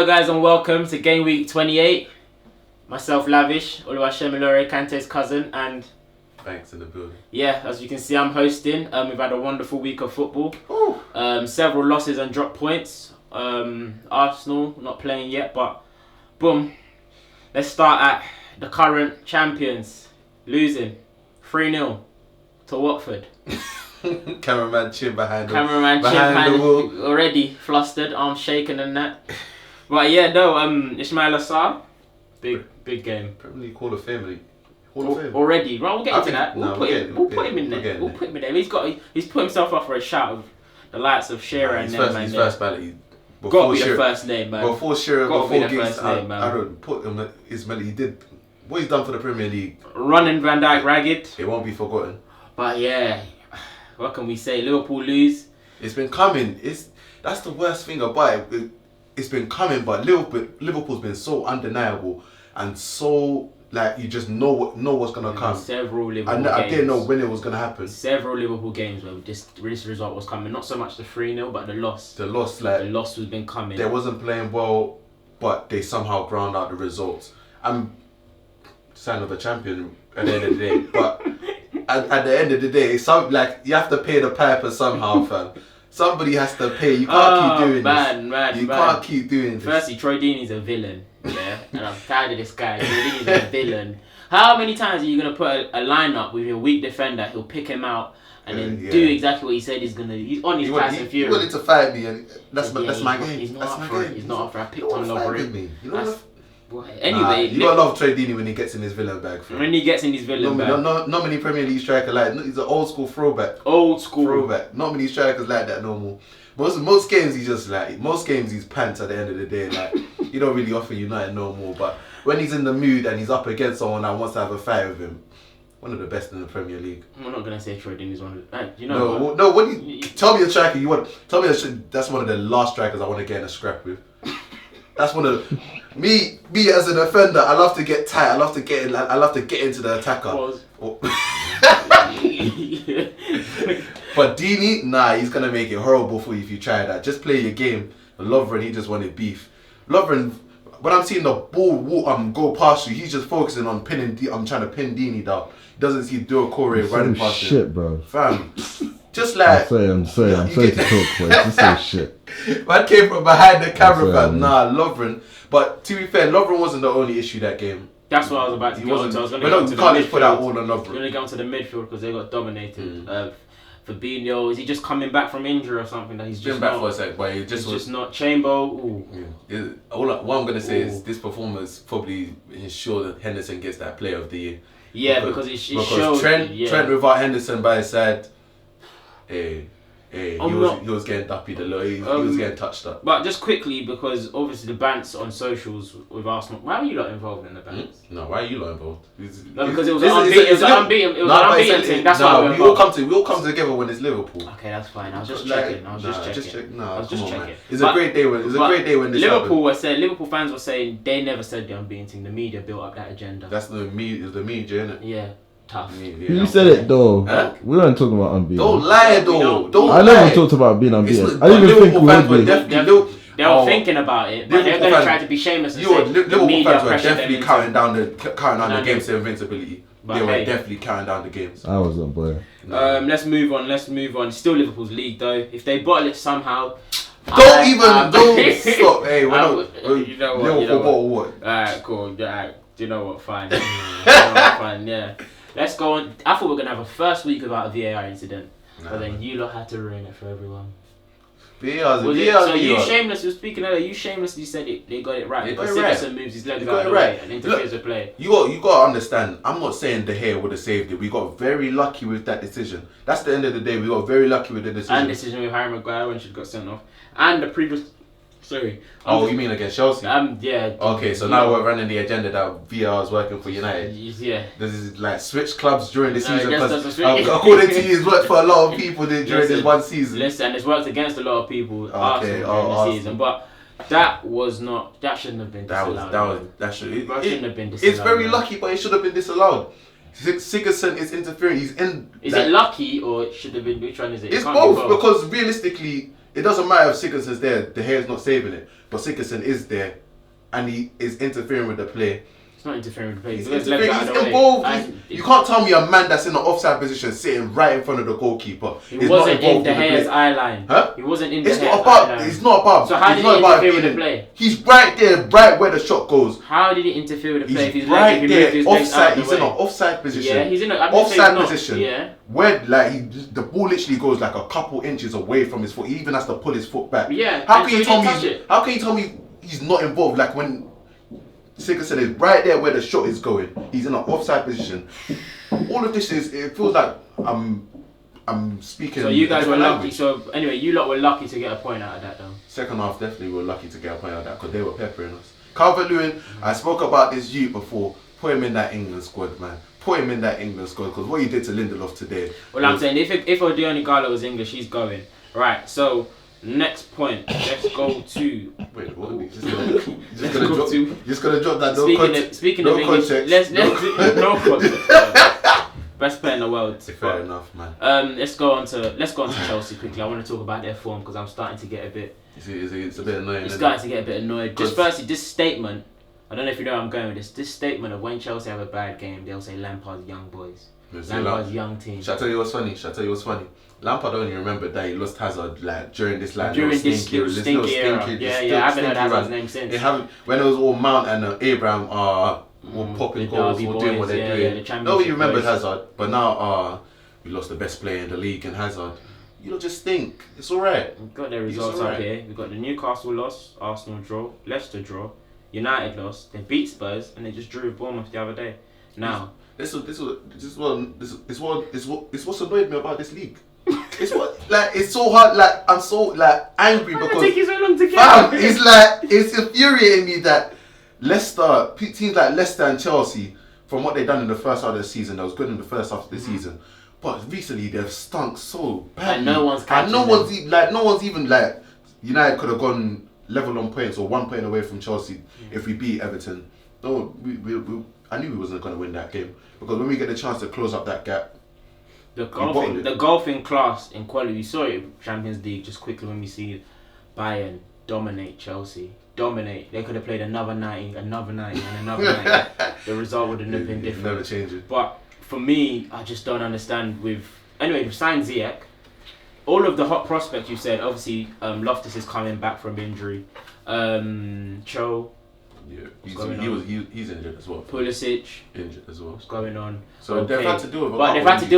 Hello guys and welcome to Gameweek 28. Myself Lavish, Oluwaseun Kante's cousin, and Thanks in the building. yeah, as you can see I'm hosting. We've had a wonderful week of football. Several losses and drop points. Arsenal not playing yet, but boom. Let's start at the current champions losing 3-0 to Watford. Cameraman chin behind the wheel. Already flustered, arms shaking and that. But yeah, no, ISMAILA SARR, big game. Premier League Hall of Fame. Already, right? We'll get into that. We'll put him in there. We'll put him in there. He's put himself up for a shout of the likes of Shearer and them. His first ballot. Got to be the first name, man. Before Shearer, got to be the Giggs, first name, man. I don't put him. Ismaila, he did what he's done for the Premier League. Running Van Dijk ragged. It won't be forgotten. But yeah, what can we say? Liverpool lose. It's been coming. That's the worst thing about it. It's been coming, but Liverpool's been so undeniable and so like you just know what's gonna come. Several Liverpool games. I didn't know when it was gonna happen. Several Liverpool games where this result was coming. Not so much the 3-0, but the loss. The loss has been coming. They wasn't playing well, but they somehow ground out the results. I'm sign of a champion at the end of the day, but at the end of the day, you have to pay the piper somehow, fam. Somebody has to pay. You can't keep doing this. You can't keep doing this. Firstly, Troy Deeney's a villain, yeah, and I'm tired of this guy. Troy Deeney's a villain. How many times are you gonna put a lineup with your weak defender? He'll pick him out and then do exactly what he said he's gonna. He's on his Tyson Fury. He wanted to fight me, and that's my game. He's not up for it. He's not up for it. I picked on Lovren. Anyway, you gotta love Troy Deeney when he gets in his villain bag. When he gets in his villain bag. Not many Premier League striker he's an old school throwback. Not many strikers like that no more. Most games he's pants at the end of the day. Like he don't really offer United no more. But when he's in the mood and he's up against someone that wants to have a fight with him, one of the best in the Premier League. I'm not gonna say Troy Deeney's one of the. Tell me a striker you want. Tell me that's one of the last strikers I want to get in a scrap with. That's one of me as a defender. I love to get tight. I love to get into the attacker. But Deeney, he's gonna make it horrible for you if you try that. Just play your game. Lovren, he just wanted beef. Lovren, when I'm seeing the ball go past you, he's just focusing on pinning. I'm trying to pin Deeney down. He doesn't see Duo Corey running past him. Shit, bro. Fam. Just like I'm sorry to talk, boy. Just say shit. Man came from behind the camera, fam. Lovren. But to be fair, Lovren wasn't the only issue that game. That's what I was about to go into. You can't just put that all on Lovren. We're gonna go into the midfield because they got dominated. Fabinho, is he just coming back from injury or something? That he's just been back for a sec, but he's just not Chamber. What I'm gonna say is this performance probably ensure that Henderson gets that Player of the Year. Yeah, because it shows Trent without Henderson by his side. He was getting duppy he was getting touched up. But just quickly, because obviously the bants on socials with Arsenal. Why were you not involved in the bants? No, why are you not involved? No, because it was an unbeaten thing. That's why we all come together when it's Liverpool. Okay, that's fine. I was just checking. It's a great day when this Liverpool happened. Liverpool fans were saying they never said the unbeaten thing. The media built up that agenda. That's the media, innit? Yeah. Tough. You said it though. We weren't talking about unbeaten. Don't lie though. I never talked about being unbeaten. I didn't even think we would be. They were thinking about it, but they're going to try to be shameless and say Liverpool fans were definitely counting down the games to invincibility. They were definitely counting down the games. I wasn't, boy. Let's move on. Still Liverpool's league though. If they bottle it somehow. Don't stop. Hey, you know what? Liverpool bottle what? Alright, cool. Alright, you know what? Fine. Yeah. Let's go on. I thought we were going to have a first week without a VAR incident. But then you lot had to ruin it for everyone. So you shamelessly, speaking earlier, you shamelessly said they got it right. Because Sigurdsson moves his legs out of the way and interferes with play. You got to understand, I'm not saying De Gea would have saved it. We got very lucky with that decision. That's the end of the day. We got very lucky with the decision. And decision with Harry Maguire when she got sent off. And the previous... Sorry. You mean against Chelsea? Yeah. Okay, so now we're running the agenda that VR is working for United. Yeah. This is like switch clubs during the season because according to you, it's worked for a lot of people during this one season. Listen, it's worked against a lot of people Arsenal during the season, but that shouldn't have been disallowed. That shouldn't have been disallowed. It's very lucky, but it should have been disallowed. Sigurdsson is interfering. He's in. Is it lucky or it should have been? Which one is it? It's both because realistically. it doesn't matter if Sigurdsson's there, De Gea's not saving it, but Sigurdsson is there, and he is interfering with the play. It's not interfering with the play. He's involved. You can't tell me a man that's in an offside position sitting right in front of the goalkeeper. He wasn't in De Gea's eye line. Huh? He wasn't in De Gea's eye line. It's not about. So how did he interfere with the play? He's right there, right where the shot goes. How did he interfere with the play? He's right there, offside. He's in an offside position. Yeah, he's in an offside position. Yeah. Where the ball literally goes like a couple inches away from his foot. He even has to pull his foot back. Yeah. How can you tell me he's not involved? Like when Sigurdsson is right there where the shot is going. He's in an offside position. All of this it feels like I'm speaking. So you guys were lucky. So anyway, you lot were lucky to get a point out of that, though. Second half, definitely we were lucky to get a point out of that because they were peppering us. Calvert-Lewin, I spoke about this youth before. Put him in that England squad, man. Put him in that England squad because what he did to Lindelof today. Well, I'm saying if Odioni Galo was English, he's going. Right. So next point. Let's go to. Wait, what? Just gonna drop that. Speaking of English, let's no context. Best player in the world. Fair enough, man. Let's go on to Chelsea quickly. I want to talk about their form because I'm starting to get a bit. It's a bit annoying. It's starting to get a bit annoyed. Just firstly, this statement. I don't know if you know where I'm going with this. This statement of when Chelsea have a bad game, they'll say Lampard's young boys. Lampard's young team. Shall I tell you what's funny? Lampard only remembered that he lost Hazard during this stinky era. I haven't heard Hazard's name since. When it was all Mount and Abraham were popping goals or doing what they're doing. Nobody remembered Hazard, but now we lost the best player in the league in Hazard. You don't just think it's alright. We've got their results up here. We've got the Newcastle loss, Arsenal draw, Leicester draw, United lost, they beat Spurs, and they just drew with Bournemouth the other day. Now, this what's annoyed me about this league. It's so hard. Like I'm so angry because it take you so long to get. It's infuriating me that teams like Leicester and Chelsea, from what they've done in the first half of the season, that was good in the first half of the season, but recently they've stunk so badly. And no one's even United could have gone level on points or 1 point away from Chelsea if we beat Everton. No, I knew we wasn't going to win that game because when we get the chance to close up that gap. The golfing class in quality, we saw it in Champions League just quickly when we see Bayern dominate Chelsea. They could have played another 90, and another 90. The result would have been different. Never change it. But for me, I just don't understand we've signed Ziyech. All of the hot prospects you said, obviously Loftus is coming back from injury. Cho. Yeah, he's injured as well. Pulisic injured as well. What's going on? So they've had to deal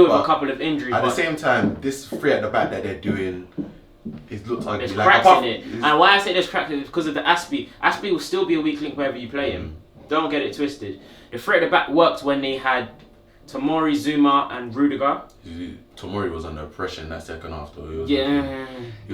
with a couple of injuries. At the same time, this three at the back that they're doing, it looks ugly. There's cracks in it. And why I say there's cracks is because of the Aspie. Aspie will still be a weak link wherever you play him. Don't get it twisted. The three at the back worked when they had Tomori, Zuma, and Rudiger. Tomori was under pressure in that second half, though.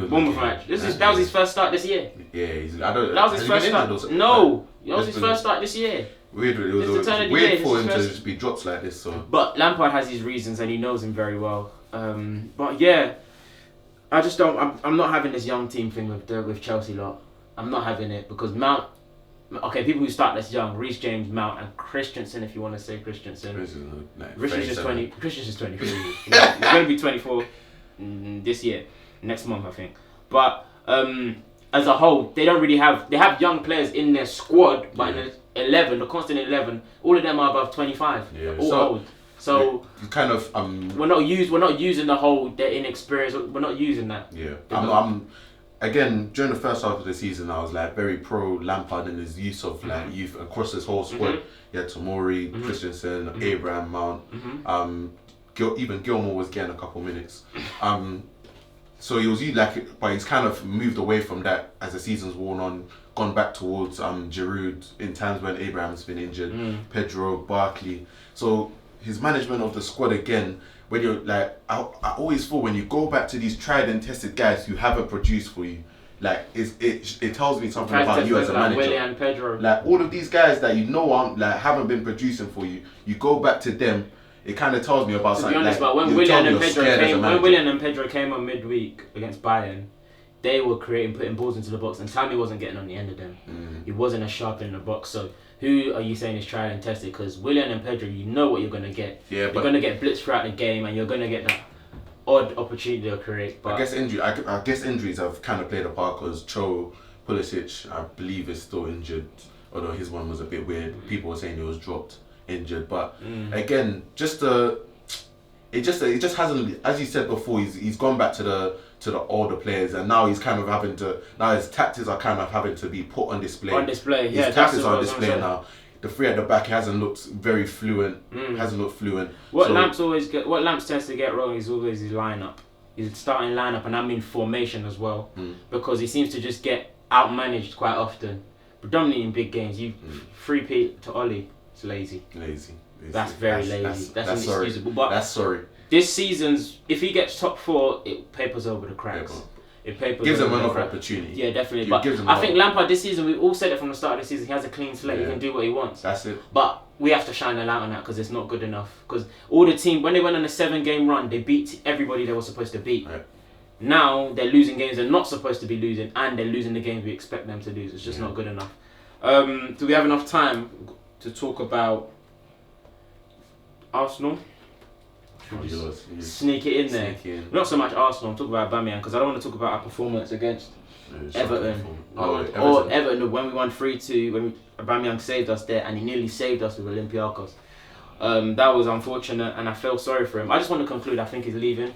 Bournemouth match. That was his first start this year. Yeah, that was his first start. No, that was his first start this year. Weird. It was weird for him to just be dropped like this. So, but Lampard has his reasons and he knows him very well. But yeah, I just don't. I'm not having this young team thing with Chelsea lot. I'm not having it because Mount. Okay, people who start this young: Reece James, Mount, and Christensen. If you want to say Christensen, Christensen's 20. Christensen's 23. He's going to be 24 this year, next month, I think. But as a whole, they don't really have. They have young players in their squad, but in the 11, the constant 11, all of them are above 25. Yeah. All old. So you kind of we're not using the whole their inexperience. We're not using that. Yeah. Again, during the first half of the season, I was very pro Lampard and his use of youth across his whole squad. He had Tomori, Christensen, Abraham, Mount. Even Gilmore was getting a couple minutes. So he was but he's kind of moved away from that as the season's worn on, gone back towards Giroud in times when Abraham's been injured, Pedro, Barkley. So his management of the squad again. When you're I always feel when you go back to these tried and tested guys who haven't produced for you, it tells me something about you as a manager. Willian, Pedro. All of these guys that haven't been producing for you, you go back to them. It kind of tells me about something. To be honest, but when Willian and Pedro came on midweek against Bayern, they were putting balls into the box, and Tammy wasn't getting on the end of them. He wasn't as sharp in the box, so. Who are you saying is tried and tested? Because Willian and Pedro, you know what you're going to get. Yeah, you're going to get blitz throughout the game and you're going to get that odd opportunity they'll create. But I guess injuries have kind of played a part because Pulisic, I believe, is still injured. Although his one was a bit weird. People were saying he was dropped injured, but again, it just hasn't. As you said before, he's gone back to the older players, and now he's kind of having to. Now his tactics are kind of having to be put on display. On display, yeah. His tactics are on display now. The three at the back hasn't looked very fluent. What Lamps tends to get wrong is always his lineup. His starting lineup, and I mean formation as well, because he seems to just get outmanaged quite often. Predominantly in big games, you 3-peat to Ollie. It's lazy. That's very lazy. That's inexcusable. But that's sorry. This season's, if he gets top 4, it papers over the cracks. It gives him another opportunity. Yeah, definitely. But I think Lampard this season, we all said it from the start of the season, he has a clean slate. He can do what he wants. That's it. But we have to shine a light on that because it's not good enough. Because all the team, when they went on a 7-game run, they beat everybody they were supposed to beat. Right. Now they're losing games they're not supposed to be losing, and they're losing the games we expect them to lose. It's just not good enough. Do we have enough time to talk about Arsenal? Sneak it in there. Not so much Arsenal, I'm talking about Aubameyang because I don't want to talk about our performance against Everton. Or Everton when we won 3-2, when Aubameyang saved us there, and he nearly saved us with Olympiacos. That was unfortunate, and I felt sorry for him. I just want to conclude, I think he's leaving.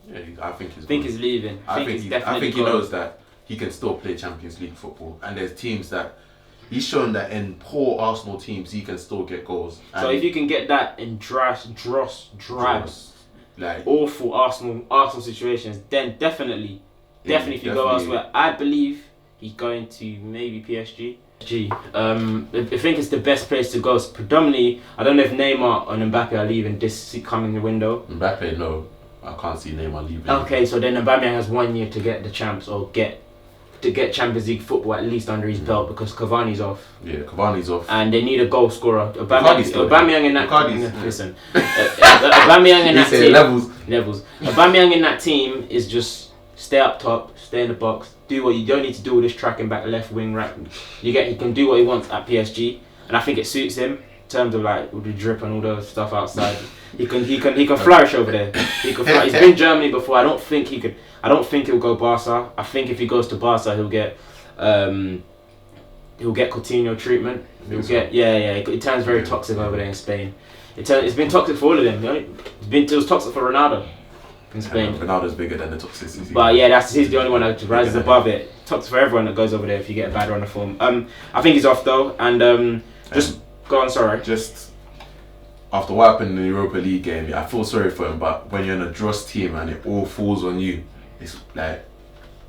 Yeah, I think he's leaving. I think he knows that he can still play Champions League football, and there's teams that he's shown that in poor Arsenal teams he can still get goals. So if you can get that in drab, like awful Arsenal situations, then definitely if you go elsewhere, I believe he's going to maybe PSG. I think it's the best place to go. So predominantly, I don't know if Neymar and Mbappe are leaving this coming window. Mbappe, no. I can't see Neymar leaving. Okay, so then Aubameyang has 1 year to get the champs or get Champions League football at least under his belt because Cavani's off. Yeah, Cavani's off. And they need a goal scorer. Aubameyang in that listen. Aubameyang in that team. Levels. Aubameyang in that team is just stay up top, stay in the box, do what you don't need to do all this tracking back left wing, right. He can do what he wants at PSG, and I think it suits him in terms of like with the drip and all the stuff outside. He can flourish over there. He can flourish. He's been Germany before. I don't think he'll go Barca. I think if he goes to Barca, he'll get Coutinho treatment. It turns very toxic over there in Spain. It's been toxic for all of them. It was toxic for Ronaldo in Spain. Ronaldo's bigger than the toxicity. But yeah, he's the only one that rises above it. Toxic for everyone that goes over there if you get a bad run of form. I think he's off though, and just go on. Sorry. Just after what happened in the Europa League game, I feel sorry for him. But when you're in a dross team and it all falls on you, it's like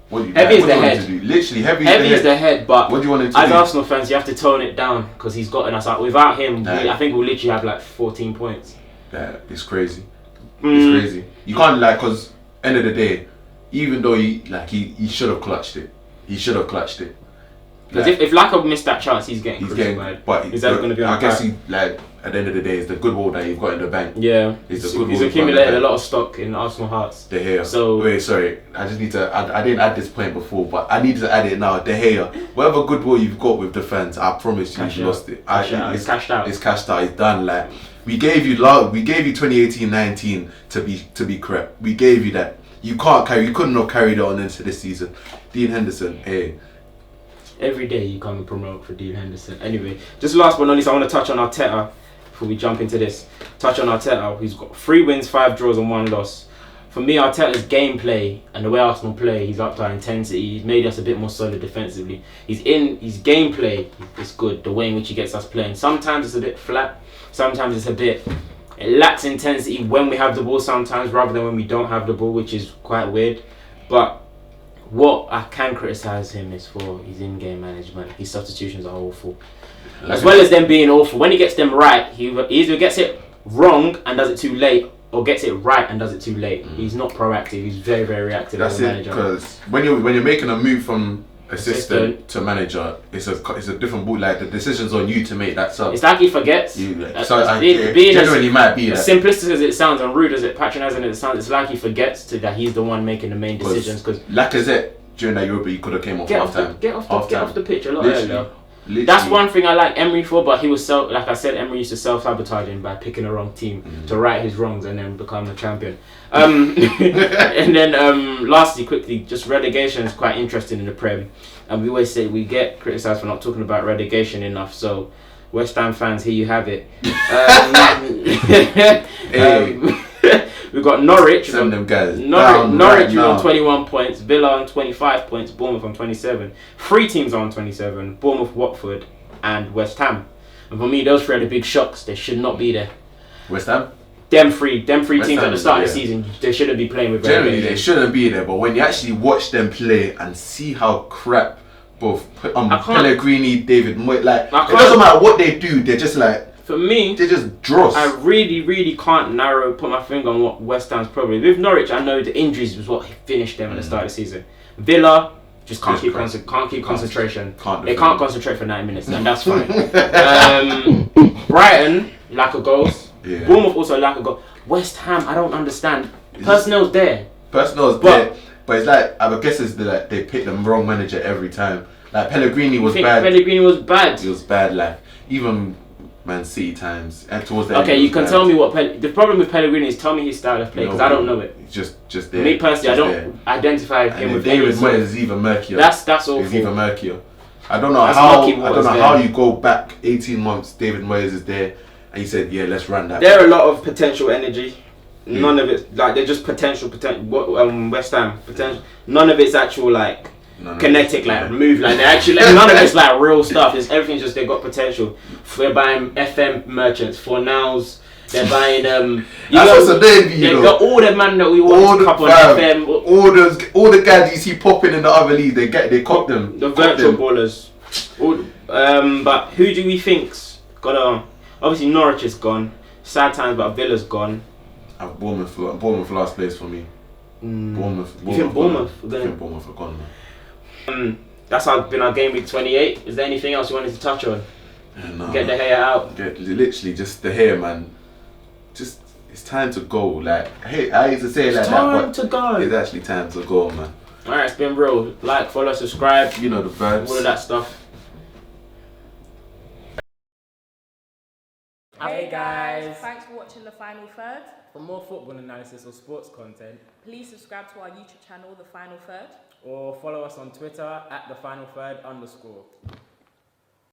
heavy is the head. Literally heavy is the head. But what do you want him to as do? Arsenal fans, you have to tone it down because he's gotten us out. Without him, I think we'll literally have like 14 points. Yeah, it's crazy. It's crazy. You can't because end of the day, even though he should have clutched it. Because if Lacazette missed that chance, he's getting crucified. But is that going to be on I guess at the end of the day, it's the goodwill that you've got in the bank. Yeah, he's accumulated a lot of stock in Arsenal hearts. De Gea. So wait, sorry, I just need to. I didn't add this point before, but I need to add it now. De Gea, whatever goodwill you've got with the fans, I promise you've lost it. It's cashed out. It's cashed out. It's done. Like we gave you 2018-19 to be correct. We gave you that. You couldn't have carried it on into this season. Dean Henderson, hey. Every day you come and promote for Dean Henderson. Anyway, just last but not least, I want to touch on Arteta before we jump into this. He's got 3 wins, 5 draws and 1 loss. For me, Arteta's gameplay and the way Arsenal play, he's upped our intensity. He's made us a bit more solid defensively. His gameplay is good, the way in which he gets us playing. Sometimes it's a bit flat. Sometimes it lacks intensity when we have the ball sometimes rather than when we don't have the ball, which is quite weird. But what I can criticise him is for his in-game management. His substitutions are awful. As well as them being awful, when he gets them right, he either gets it wrong and does it too late, or gets it right and does it too late. He's not proactive. He's very, very reactive. That's as a manager. Because when you're making a move from assistant to manager, it's a different ball. Like the decision's on you to make that sub. It's like he forgets. Generally might be as simplistic as it sounds and rude as it, patronising as it sounds. It's like he forgets that he's the one making the main decisions. Because Lacazette during that Europa, he could have came off half time. Get off the pitch a lot earlier. That's one thing I like Emery for, but he was like I said, Emery used to self-sabotage him by picking the wrong team to right his wrongs and then become the champion. And then lastly, quickly, just relegation is quite interesting in the Prem. And we always say we get criticised for not talking about relegation enough, so West Ham fans, here you have it. We've got Norwich. Send them guys. Norwich on 21 points, Villa on 25 points, Bournemouth on 27. 3 teams are on 27, Bournemouth, Watford and West Ham. And for me, those 3 are the big shocks. They should not be there. West Ham? Them three teams at the start of the season, they shouldn't be playing with. Generally, they shouldn't be there, but when you actually watch them play and see how crap both Pellegrini, David Moyes, like, it doesn't matter what they do, they're just like, for me, they're just dross. I really can't put my finger on what West Ham's problem is. With Norwich, I know the injuries was what finished them at the start of the season. Villa just can't keep concentration. They can't concentrate for 9 minutes, and that's fine. Brighton, lack of goals. Yeah. Bournemouth also lack of goals. West Ham, I don't understand. Personnel's there. But it's like, I guess it's like they pick the wrong manager every time. Like Pellegrini was bad. Pellegrini was bad. He was bad. Like even Man City times and towards the end. You can tell me what the problem with Pellegrini is. Tell me his style of play because I don't know it. Just there. Me personally, I don't identify him with David Moyes is even murkier. That's awful. He's even murkier. I don't know how you go back 18 months. David Moyes is there, and he said, "Yeah, let's run that." There are a lot of potential energy. None of it, like, they're just potential. West Ham potential. None of it's actual kinetic, move, like they actually. None of it's like real stuff. It's everything's just they got potential. They're buying FM merchants for nows. They're buying They've got all the man that we want to cup on FM. All the guys you see popping in the other league, they cop them. The virtual ballers. But who do we think's got obviously Norwich is gone. Sad times, but Villa's gone. Bournemouth last place for me. Bournemouth. You think Bournemouth? I think Bournemouth are gone, man. That's been our game week 28. Is there anything else you wanted to touch on? No, get the hair out. Literally just the hair, man. Just it's time to go. Like, hey, I used to say it like that. Time to go. It's actually time to go, man. Alright, it's been real. Like, follow, subscribe. You know the vibes. All of that stuff. Hey guys. Thanks for watching the Final Third. For more football analysis or sports content, please subscribe to our YouTube channel, The Final Third. Or follow us on Twitter @TheFinalThird_.